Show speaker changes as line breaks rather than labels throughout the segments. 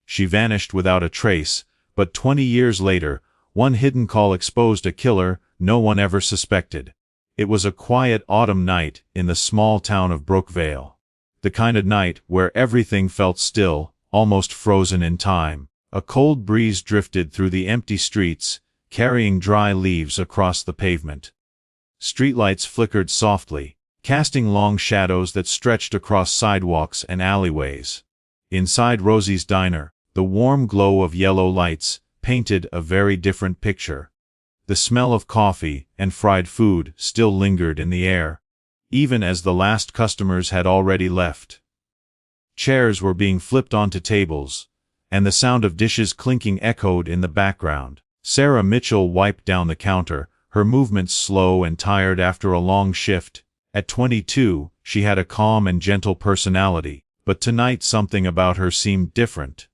She vanished without a trace, but 20 years later, one hidden call exposed a killer no one ever suspected. It was a quiet autumn night in the small town of Brookvale. The kind of night where everything felt still, almost frozen in time. A cold breeze drifted through the empty streets, carrying dry leaves across the pavement. Streetlights flickered softly, casting long shadows that stretched across sidewalks and alleyways. Inside Rosie's diner, the warm glow of yellow lights painted a very different picture. The smell of coffee and fried food still lingered in the air, even as the last customers had already left. Chairs were being flipped onto tables, and the sound of dishes clinking echoed in the background. Sarah Mitchell wiped down the counter, her movements slow and tired after a long shift. At 22, she had a calm and gentle personality, but tonight something about her seemed different.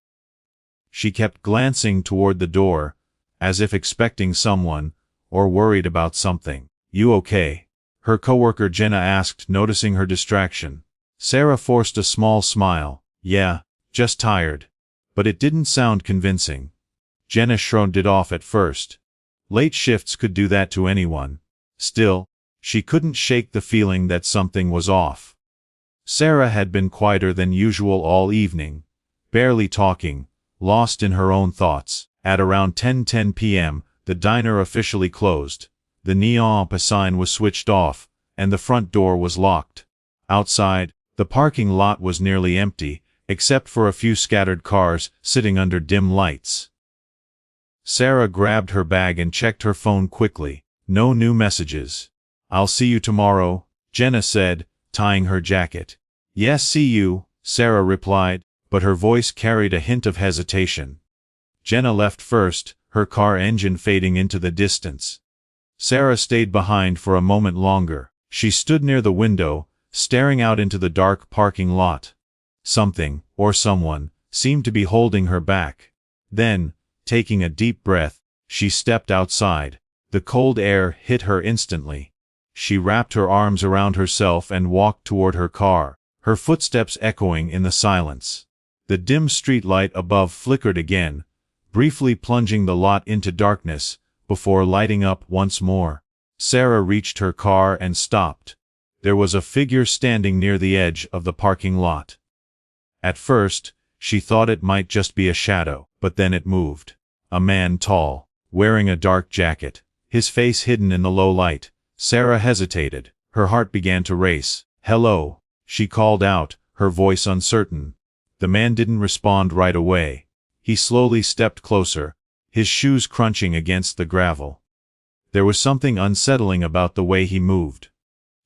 She kept glancing toward the door, as if expecting someone, or worried about something. "You okay?" her coworker Jenna asked, noticing her distraction. Sarah forced a small smile. "Yeah, just tired." But it didn't sound convincing. Jenna shrugged it off at first. Late shifts could do that to anyone. Still, she couldn't shake the feeling that something was off. Sarah had been quieter than usual all evening, barely talking, lost in her own thoughts. At around 10:10 p.m., the diner officially closed. The neon sign was switched off, and the front door was locked. Outside, the parking lot was nearly empty, except for a few scattered cars sitting under dim lights. Sarah grabbed her bag and checked her phone quickly. No new messages. "I'll see you tomorrow," Jenna said, tying her jacket. "Yes, see you," Sarah replied, but her voice carried a hint of hesitation. Jenna left first, her car engine fading into the distance. Sarah stayed behind for a moment longer. She stood near the window, staring out into the dark parking lot. Something, or someone, seemed to be holding her back. Then, taking a deep breath, she stepped outside. The cold air hit her instantly. She wrapped her arms around herself and walked toward her car, her footsteps echoing in the silence. The dim street light above flickered again, briefly plunging the lot into darkness, before lighting up once more. Sarah reached her car and stopped. There was a figure standing near the edge of the parking lot. At first, she thought it might just be a shadow, but then it moved. A man tall, wearing a dark jacket, his face hidden in the low light. Sarah hesitated. Her heart began to race. "Hello," she called out, her voice uncertain. The man didn't respond right away. He slowly stepped closer, his shoes crunching against the gravel. There was something unsettling about the way he moved.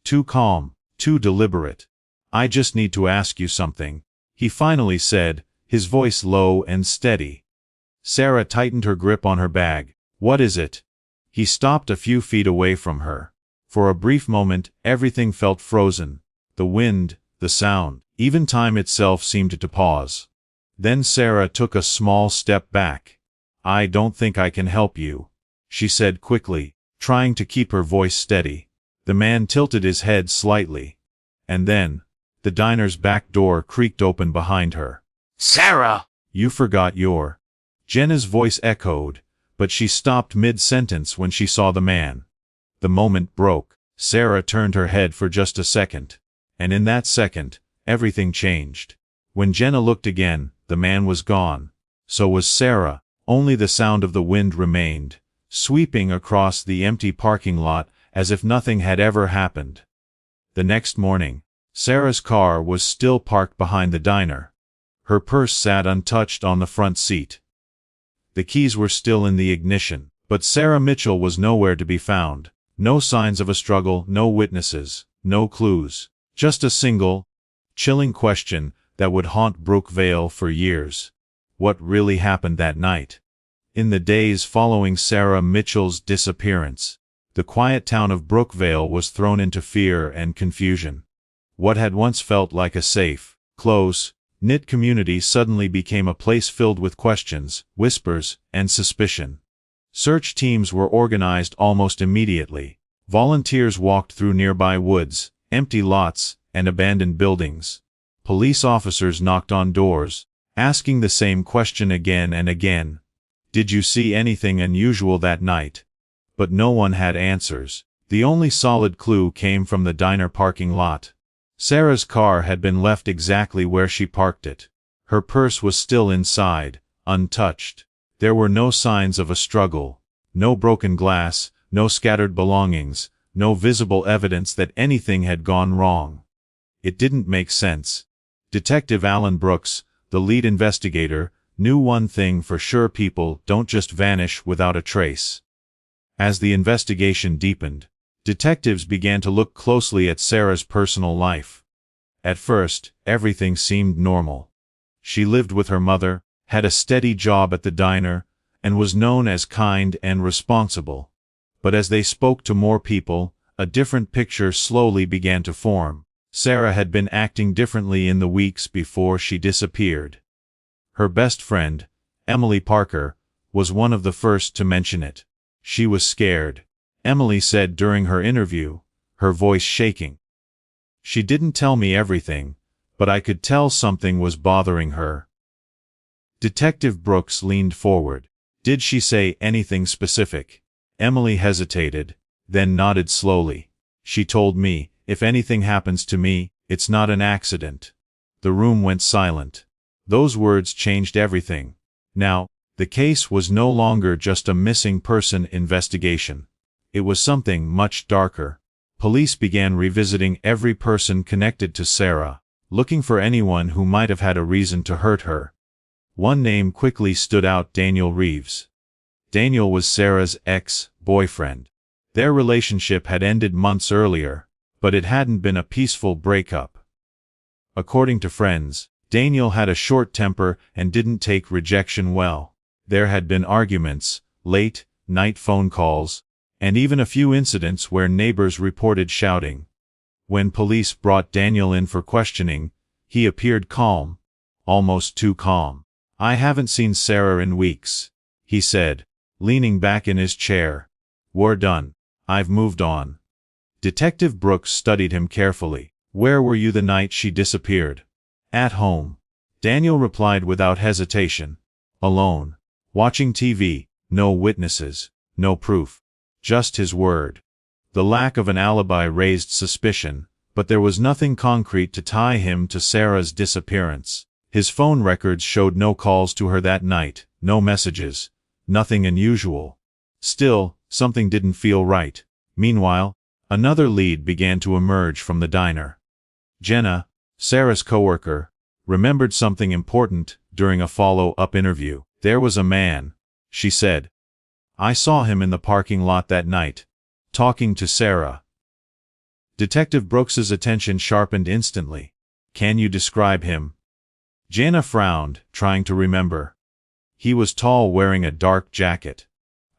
Too calm, too deliberate. "I just need to ask you something," he finally said, his voice low and steady. Sarah tightened her grip on her bag. "What is it?" He stopped a few feet away from her. For a brief moment, everything felt frozen. The wind, the sound, even time itself seemed to pause. Then Sarah took a small step back. "I don't think I can help you," she said quickly, trying to keep her voice steady. The man tilted his head slightly. And then, the diner's back door creaked open behind her.
"Sarah!"
"You forgot your..." Jenna's voice echoed, but she stopped mid-sentence when she saw the man. The moment broke. Sarah turned her head for just a second. And in that second, everything changed. When Jenna looked again, the man was gone. So was Sarah. Only the sound of the wind remained, sweeping across the empty parking lot as if nothing had ever happened. The next morning, Sarah's car was still parked behind the diner. Her purse sat untouched on the front seat. The keys were still in the ignition, but Sarah Mitchell was nowhere to be found. No signs of a struggle, no witnesses, no clues. Just a single, chilling question that would haunt Brookvale for years. What really happened that night? In the days following Sarah Mitchell's disappearance, the quiet town of Brookvale was thrown into fear and confusion. What had once felt like a safe, close, knit community suddenly became a place filled with questions, whispers, and suspicion. Search teams were organized almost immediately. Volunteers walked through nearby woods, empty lots, and abandoned buildings. Police officers knocked on doors, asking the same question again and again. Did you see anything unusual that night? But no one had answers. The only solid clue came from the diner parking lot. Sarah's car had been left exactly where she parked it. Her purse was still inside, untouched. There were no signs of a struggle, no broken glass, no scattered belongings, no visible evidence that anything had gone wrong. It didn't make sense. Detective Alan Brooks, the lead investigator, knew one thing for sure: people don't just vanish without a trace. As the investigation deepened, detectives began to look closely at Sarah's personal life. At first, everything seemed normal. She lived with her mother, had a steady job at the diner, and was known as kind and responsible. But as they spoke to more people, a different picture slowly began to form. Sarah had been acting differently in the weeks before she disappeared. Her best friend, Emily Parker, was one of the first to mention it. She was scared, Emily said during her interview, her voice shaking. She didn't tell me everything, but I could tell something was bothering her. Detective Brooks leaned forward. Did she say anything specific? Emily hesitated, then nodded slowly. She told me, if anything happens to me, it's not an accident. The room went silent. Those words changed everything. Now, the case was no longer just a missing person investigation. It was something much darker. Police began revisiting every person connected to Sarah, looking for anyone who might have had a reason to hurt her. One name quickly stood out: Daniel Reeves. Daniel was Sarah's ex-boyfriend. Their relationship had ended months earlier, but it hadn't been a peaceful breakup. According to friends, Daniel had a short temper and didn't take rejection well. There had been arguments, late-night phone calls, and even a few incidents where neighbors reported shouting. When police brought Daniel in for questioning, he appeared calm, almost too calm. I haven't seen Sarah in weeks, he said, leaning back in his chair. We're done. I've moved on. Detective Brooks studied him carefully. Where were you the night she disappeared? At home. Daniel replied without hesitation. Alone. Watching TV. No witnesses. No proof. Just his word. The lack of an alibi raised suspicion, but there was nothing concrete to tie him to Sarah's disappearance. His phone records showed no calls to her that night, no messages, nothing unusual. Still, something didn't feel right. Meanwhile, another lead began to emerge from the diner. Jenna, Sarah's coworker, remembered something important during a follow-up interview. There was a man, she said. I saw him in the parking lot that night, talking to Sarah. Detective Brooks's attention sharpened instantly. Can you describe him? Jenna frowned, trying to remember. He was tall, wearing a dark jacket.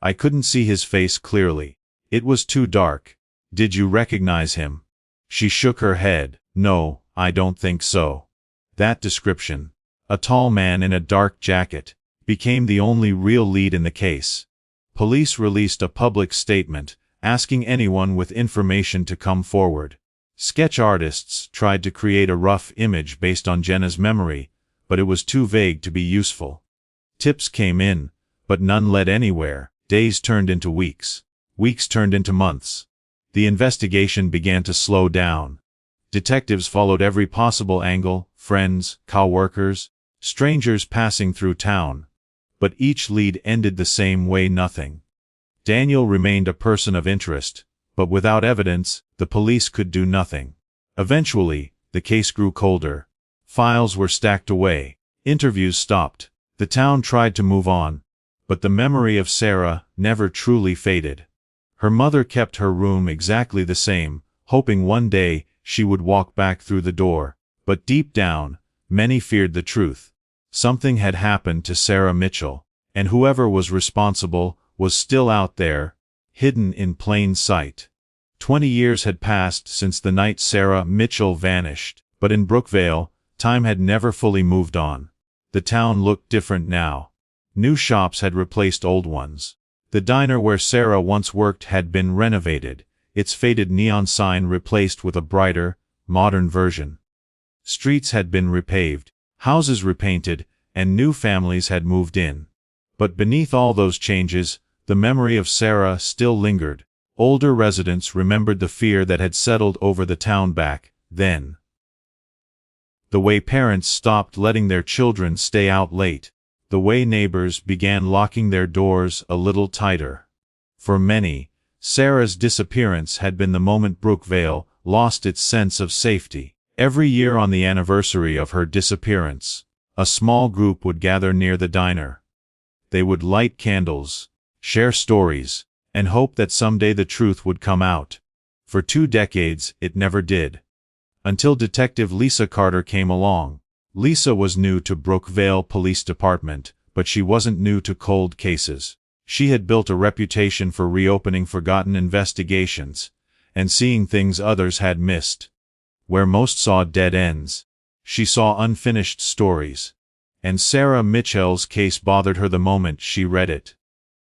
I couldn't see his face clearly. It was too dark. Did you recognize him? She shook her head. No, I don't think so. That description, a tall man in a dark jacket, became the only real lead in the case. Police released a public statement, asking anyone with information to come forward. Sketch artists tried to create a rough image based on Jenna's memory, but it was too vague to be useful. Tips came in, but none led anywhere. Days turned into weeks. Weeks turned into months. The investigation began to slow down. Detectives followed every possible angle: friends, coworkers, strangers passing through town. But each lead ended the same way: nothing. Daniel remained a person of interest, but without evidence, the police could do nothing. Eventually, the case grew colder. Files were stacked away. Interviews stopped. The town tried to move on, but the memory of Sarah never truly faded. Her mother kept her room exactly the same, hoping one day she would walk back through the door. But deep down, many feared the truth. Something had happened to Sarah Mitchell, and whoever was responsible was still out there, hidden in plain sight. 20 years had passed since the night Sarah Mitchell vanished, but in Brookvale, time had never fully moved on. The town looked different now. New shops had replaced old ones. The diner where Sarah once worked had been renovated, its faded neon sign replaced with a brighter, modern version. Streets had been repaved, houses repainted, and new families had moved in. But beneath all those changes, the memory of Sarah still lingered. Older residents remembered the fear that had settled over the town back then. The way parents stopped letting their children stay out late. The way neighbors began locking their doors a little tighter. For many, Sarah's disappearance had been the moment Brookvale lost its sense of safety. Every year on the anniversary of her disappearance, a small group would gather near the diner. They would light candles, share stories, and hope that someday the truth would come out. For 2 decades, it never did. Until Detective Lisa Carter came along. Lisa was new to Brookvale Police Department, but she wasn't new to cold cases. She had built a reputation for reopening forgotten investigations and seeing things others had missed. Where most saw dead ends, she saw unfinished stories. And Sarah Mitchell's case bothered her the moment she read it.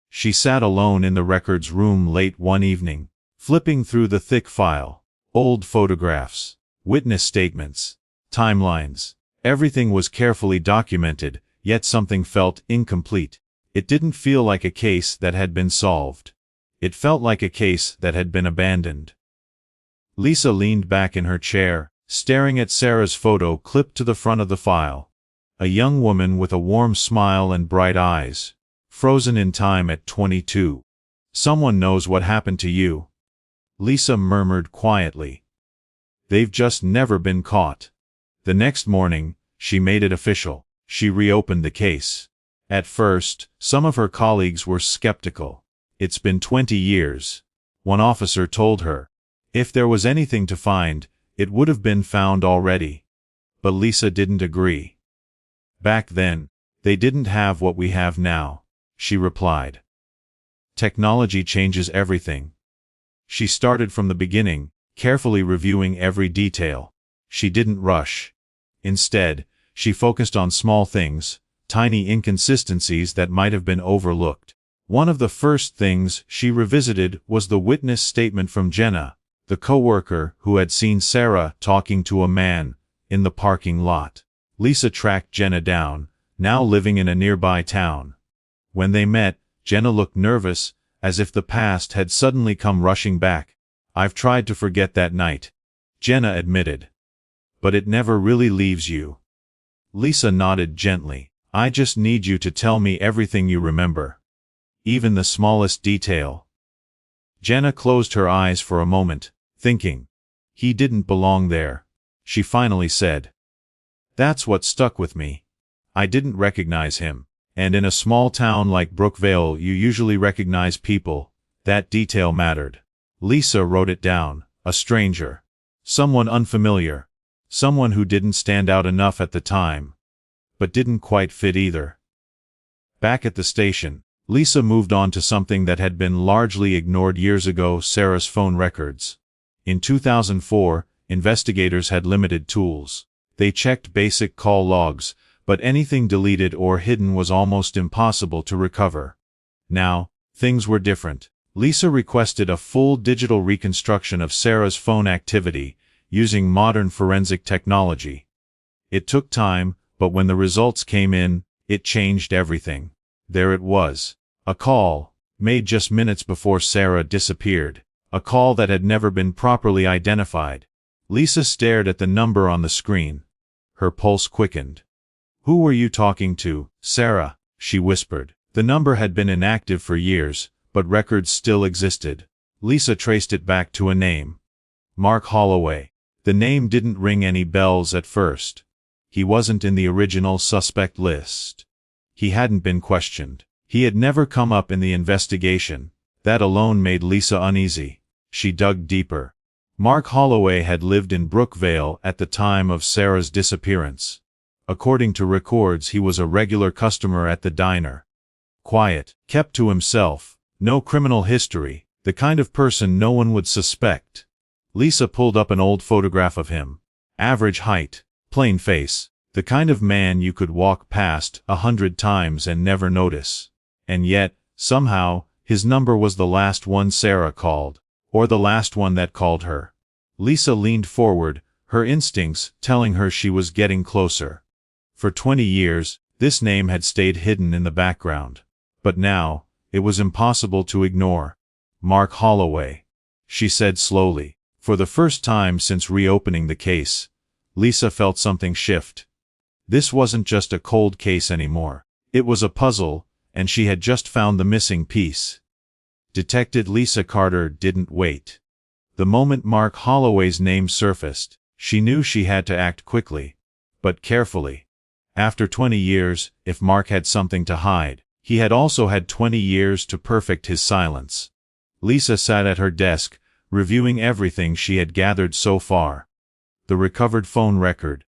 She sat alone in the records room late one evening, flipping through the thick file. Old photographs, witness statements, timelines. Everything was carefully documented, yet something felt incomplete. It didn't feel like a case that had been solved. It felt like a case that had been abandoned. Lisa leaned back in her chair, staring at Sarah's photo clipped to the front of the file. A young woman with a warm smile and bright eyes, frozen in time at 22. "Someone knows what happened to you," Lisa murmured quietly. "They've just never been caught." The next morning, she made it official. She reopened the case. At first, some of her colleagues were skeptical. "It's been 20 years, one officer told her. "If there was anything to find, it would have been found already." But Lisa didn't agree. "Back then, they didn't have what we have now," she replied. "Technology changes everything." She started from the beginning, carefully reviewing every detail. She didn't rush. Instead, she focused on small things, tiny inconsistencies that might have been overlooked. One of the first things she revisited was the witness statement from Jenna, the coworker who had seen Sarah talking to a man in the parking lot. Lisa tracked Jenna down, now living in a nearby town. When they met, Jenna looked nervous, as if the past had suddenly come rushing back. "I've tried to forget that night," Jenna admitted. "But it never really leaves you." Lisa nodded gently. "I just need you to tell me everything you remember. Even the smallest detail." Jenna closed her eyes for a moment, thinking. "He didn't belong there," she finally said. "That's what stuck with me. I didn't recognize him. And in a small town like Brookvale, you usually recognize people. That detail mattered." Lisa wrote it down. A stranger. Someone unfamiliar. Someone who didn't stand out enough at the time. But didn't quite fit either. Back at the station, Lisa moved on to something that had been largely ignored years ago: Sarah's phone records. In 2004, investigators had limited tools. They checked basic call logs, but anything deleted or hidden was almost impossible to recover. Now, things were different. Lisa requested a full digital reconstruction of Sarah's phone activity, using modern forensic technology. It took time, but when the results came in, it changed everything. There it was. A call, made just minutes before Sarah disappeared. A call that had never been properly identified. Lisa stared at the number on the screen. Her pulse quickened. "Who were you talking to, Sarah?" she whispered. The number had been inactive for years, but records still existed. Lisa traced it back to a name. Mark Holloway. The name didn't ring any bells at first. He wasn't in the original suspect list. He hadn't been questioned. He had never come up in the investigation. That alone made Lisa uneasy. She dug deeper. Mark Holloway had lived in Brookvale at the time of Sarah's disappearance. According to records, he was a regular customer at the diner. Quiet, kept to himself, no criminal history, the kind of person no one would suspect. Lisa pulled up an old photograph of him. Average height, plain face, the kind of man you could walk past 100 times and never notice. And yet, somehow, his number was the last one Sarah called, or the last one that called her. Lisa leaned forward, her instincts telling her she was getting closer. For 20 years, This name had stayed hidden in the background. But now, it was impossible to ignore. Mark Holloway, she said slowly. For the first time since reopening the case, Lisa felt something shift. This wasn't just a cold case anymore. It was a puzzle, and she had just found the missing piece. Detective Lisa Carter didn't wait. The moment Mark Holloway's name surfaced, she knew she had to act quickly, but carefully. After 20 years, if Mark had something to hide, he had also had 20 years to perfect his silence. Lisa sat at her desk, reviewing everything she had gathered so far. The recovered phone record,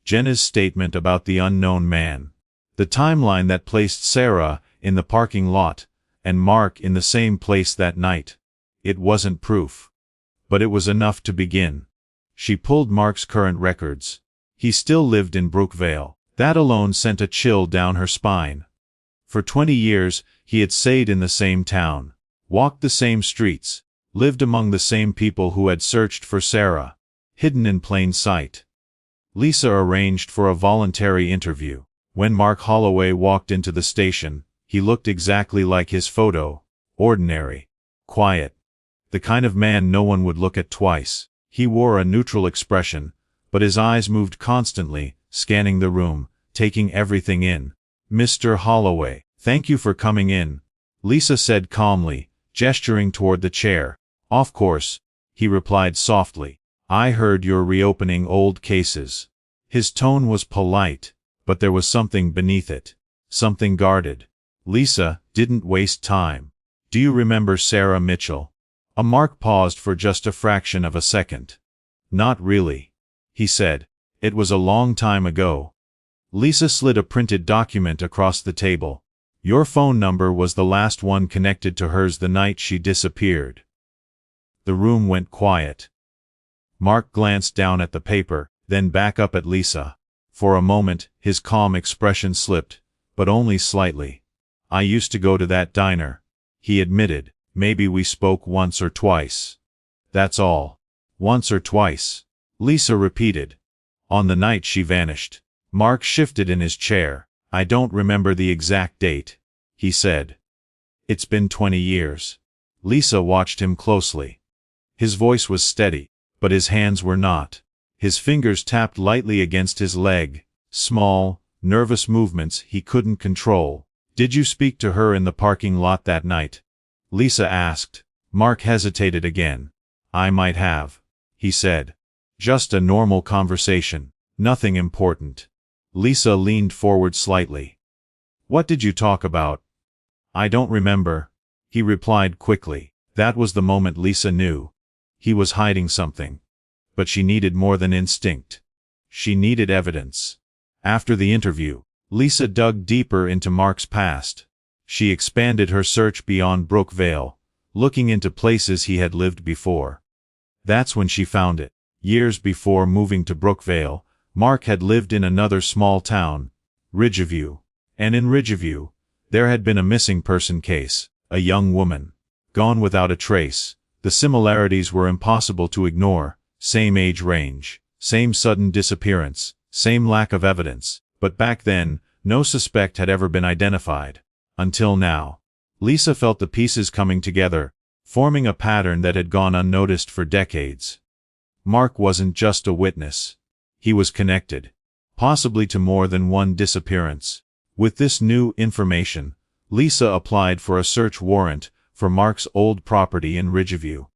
Jenna's statement about the unknown man, the timeline that placed Sarah in the parking lot and Mark in the same place that night. It wasn't proof, but it was enough to begin. She pulled Mark's current records. He still lived in Brookvale. That alone sent a chill down her spine. For 20 years, he had stayed in the same town, walked the same streets, lived among the same people who had searched for Sarah, hidden in plain sight. Lisa arranged for a voluntary interview. When Mark Holloway walked into the station, he looked exactly like his photo, ordinary, quiet, the kind of man no one would look at twice. He wore a neutral expression, but his eyes moved constantly, scanning the room, taking everything in. "Mr. Holloway, thank you for coming in," Lisa said calmly, gesturing toward the chair. "Of course," he replied softly. "I heard you're reopening old cases." His tone was polite, but there was something beneath it, something guarded. Lisa didn't waste time. "Do you remember Sarah Mitchell?" Mark paused for just a fraction of a second. "Not really," he said. "It was a long time ago." Lisa slid a printed document across the table. "Your phone number was the last one connected to hers the night she disappeared." The room went quiet. Mark glanced down at the paper, then back up at Lisa. For a moment, his calm expression slipped, but only slightly. "I used to go to that diner," he admitted. "Maybe we spoke once or twice." "That's all." "Once or twice," Lisa repeated. "On the night she vanished." Mark shifted in his chair. "I don't remember the exact date," he said. "It's been 20 years. Lisa watched him closely. His voice was steady, but his hands were not. His fingers tapped lightly against his leg, small, nervous movements he couldn't control. "Did you speak to her in the parking lot that night?" Lisa asked. Mark hesitated again. "I might have," he said. "Just a normal conversation, nothing important." Lisa leaned forward slightly. "What did you talk about?" "I don't remember," he replied quickly. That was the moment Lisa knew. He was hiding something. But she needed more than instinct. She needed evidence. After the interview, Lisa dug deeper into Mark's past. She expanded her search beyond Brookvale, looking into places he had lived before. That's when she found it. Years before moving to Brookvale, Mark had lived in another small town, Ridgeview. And in Ridgeview, there had been a missing person case, a young woman, gone without a trace. The similarities were impossible to ignore. Same age range, same sudden disappearance, same lack of evidence. But back then, no suspect had ever been identified. Until now. Lisa felt the pieces coming together, forming a pattern that had gone unnoticed for decades. Mark wasn't just a witness. He was connected, possibly to more than one disappearance. With this new information, Lisa applied for a search warrant for Mark's old property in Ridgeview.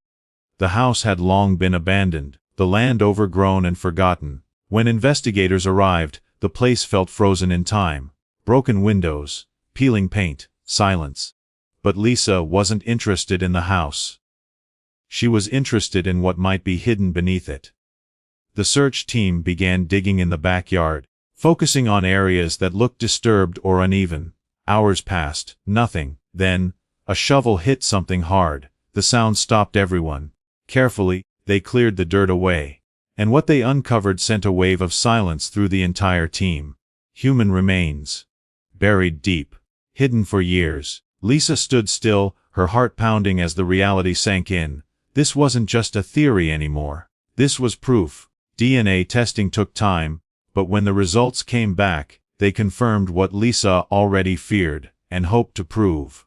The house had long been abandoned, the land overgrown and forgotten. When investigators arrived, the place felt frozen in time. Broken windows, peeling paint, silence. But Lisa wasn't interested in the house. She was interested in what might be hidden beneath it. The search team began digging in the backyard, focusing on areas that looked disturbed or uneven. Hours passed, nothing. Then, a shovel hit something hard. The sound stopped everyone. Carefully, they cleared the dirt away. And what they uncovered sent a wave of silence through the entire team. Human remains. Buried deep. Hidden for years. Lisa stood still, her heart pounding as the reality sank in. This wasn't just a theory anymore. This was proof. DNA testing took time, but when the results came back, They confirmed what Lisa already feared and hoped to prove.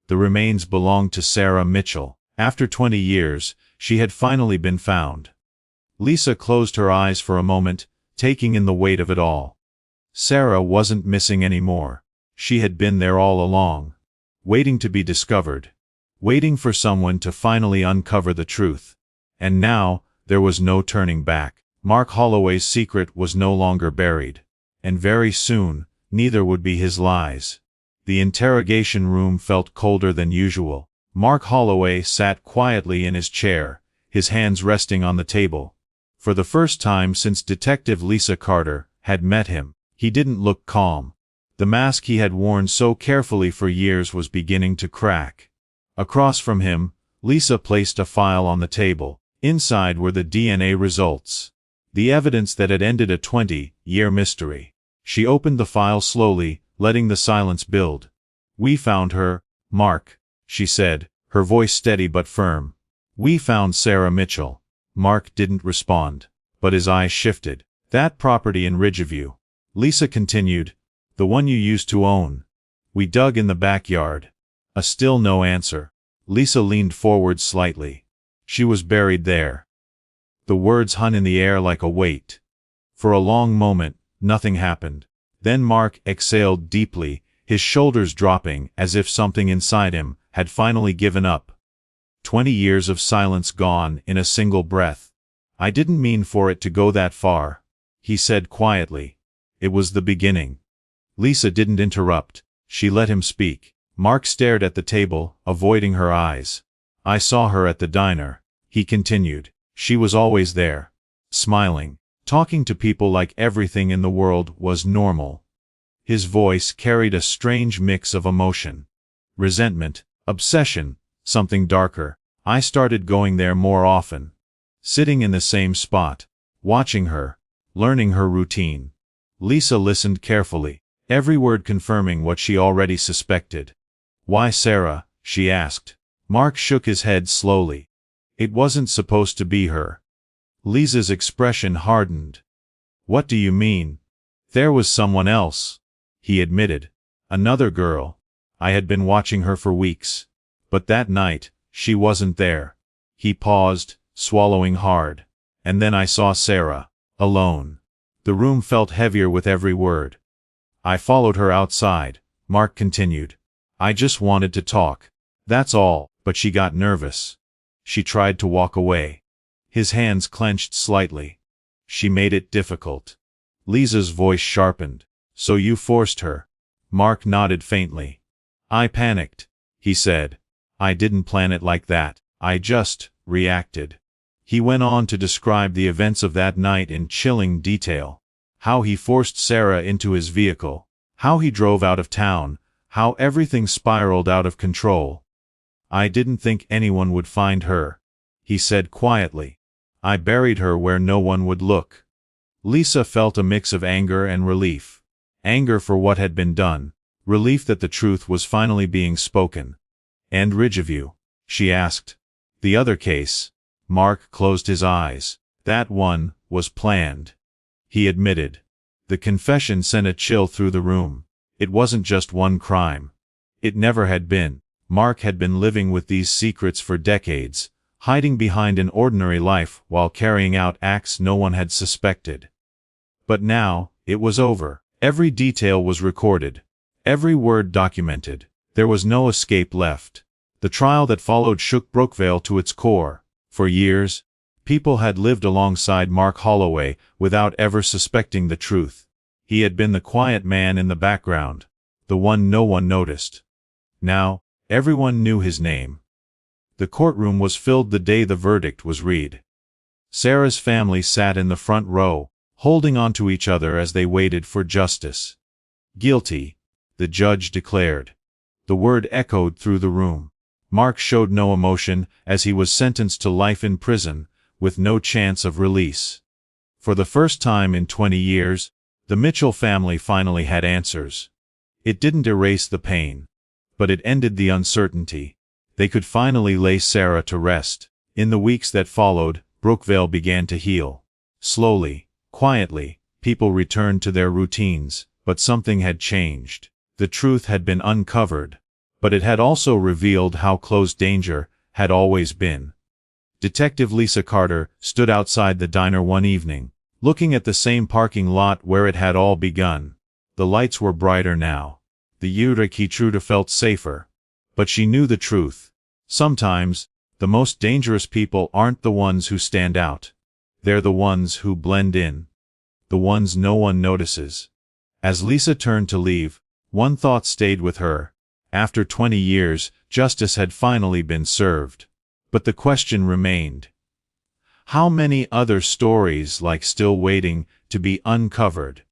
The remains belonged to Sarah Mitchell. After 20 years, she had finally been found. Lisa closed her eyes for a moment, taking in the weight of it all. Sarah wasn't missing anymore. She had been there all along, waiting to be discovered, waiting for someone to finally uncover the truth. And now, there was no turning back. Mark Holloway's secret was no longer buried. And very soon, neither would be his lies. The interrogation room felt colder than usual. Mark Holloway sat quietly in his chair, his hands resting on the table. For the first time since Detective Lisa Carter had met him, he didn't look calm. The mask he had worn so carefully for years was beginning to crack. Across from him, Lisa placed a file on the table. Inside were the DNA results, the evidence that had ended a 20-year mystery. She opened the file slowly, letting the silence build. "We found her, Mark," she said, her voice steady but firm. "We found Sarah Mitchell." Mark didn't respond, but his eyes shifted. "That property in Ridgeview," Lisa continued, "the one you used to own. We dug in the backyard." Still no answer. Lisa leaned forward slightly. She was buried there. The words hung in the air like a weight. For a long moment, nothing happened. Then Mark exhaled deeply, his shoulders dropping as if something inside him had finally given up. 20 years of silence gone in a single breath. "I didn't mean for it to go that far," he said quietly. "It was the beginning." Lisa didn't interrupt. She let him speak. Mark stared at the table, avoiding her eyes. "I saw her at the diner," he continued. "She was always there, smiling, talking to people like everything in the world was normal." His voice carried a strange mix of emotion. Resentment, obsession, something darker. "I started going there more often. Sitting in the same spot, watching her, learning her routine." Lisa listened carefully, every word confirming what she already suspected. "Why Sarah?" she asked. Mark shook his head slowly. "It wasn't supposed to be her." Lisa's expression hardened. "What do you mean?" "There was someone else," he admitted. "Another girl. I had been watching her for weeks. But that night, she wasn't there." He paused, swallowing hard. "And then I saw Sarah, alone." The room felt heavier with every word. "I followed her outside," Mark continued. "I just wanted to talk. That's all, but she got nervous. She tried to walk away." His hands clenched slightly. "She made it difficult." Lisa's voice sharpened. "So you forced her?" Mark nodded faintly. "I panicked," he said. "I didn't plan it like that. I just reacted." He went on to describe the events of that night in chilling detail. How he forced Sarah into his vehicle. How he drove out of town. How everything spiraled out of control. "I didn't think anyone would find her," he said quietly. "I buried her where no one would look." Lisa felt a mix of anger and relief. Anger for what had been done. Relief that the truth was finally being spoken. "And Ridgeview?" she asked. "The other case?" Mark closed his eyes. "That one was planned," he admitted. The confession sent a chill through the room. It wasn't just one crime. It never had been. Mark had been living with these secrets for decades, hiding behind an ordinary life while carrying out acts no one had suspected. But now, it was over. Every detail was recorded. Every word documented. There was no escape left. The trial that followed shook Brookvale to its core. For years, people had lived alongside Mark Holloway without ever suspecting the truth. He had been the quiet man in the background, the one no one noticed. Now, everyone knew his name. The courtroom was filled the day the verdict was read. Sarah's family sat in the front row, holding on to each other as they waited for justice. "Guilty," the judge declared. The word echoed through the room. Mark showed no emotion as he was sentenced to life in prison, with no chance of release. For the first time in 20 years, the Mitchell family finally had answers. It didn't erase the pain, but it ended the uncertainty. They could finally lay Sarah to rest. In the weeks that followed, Brookvale began to heal. Slowly, quietly, people returned to their routines, But something had changed. The truth had been uncovered. But it had also revealed how close danger had always been. Detective Lisa Carter stood outside the diner one evening, looking at the same parking lot where it had all begun. The lights were brighter now. The Yurikitruda felt safer. But she knew the truth. Sometimes, the most dangerous people aren't the ones who stand out. They're the ones who blend in. The ones no one notices. As Lisa turned to leave, one thought stayed with her. After 20 years, justice had finally been served. But the question remained. How many other stories like still waiting to be uncovered?